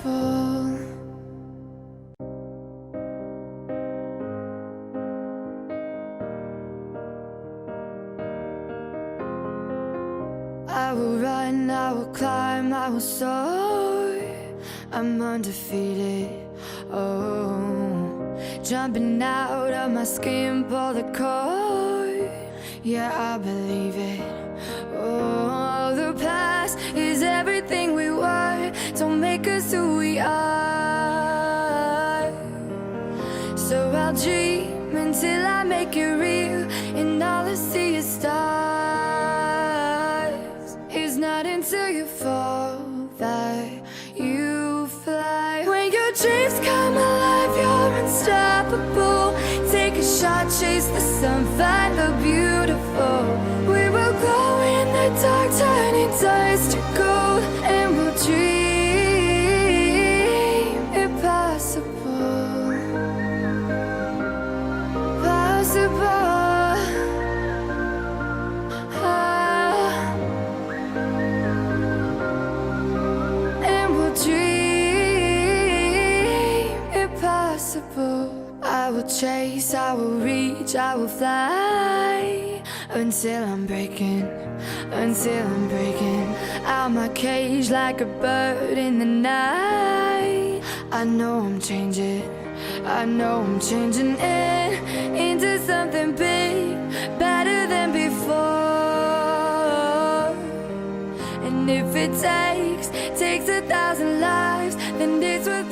impossible. I will run, I will climb, I will soar. I'm undefeated, oh. Jumping out of my skin, pull the cord. Yeah, I believe it. Oh, the past is everything we were. Don't make us who we are. So I'll dream until I make it real, and all I see is stars. It's not until you fall that you fly. When your dreams come alive, you're unstoppable. Take a shot, chase the sun, find the beautiful. We will glow in the dark, turning dust to gold, and we'll dream impossible. Possible. And we'll dream impossible. I will chase, I will reach, I will fly until I'm breaking out my cage like a bird in the night. I know I'm changing into something big, better than before. And if it takes 1,000 lives, then it's worth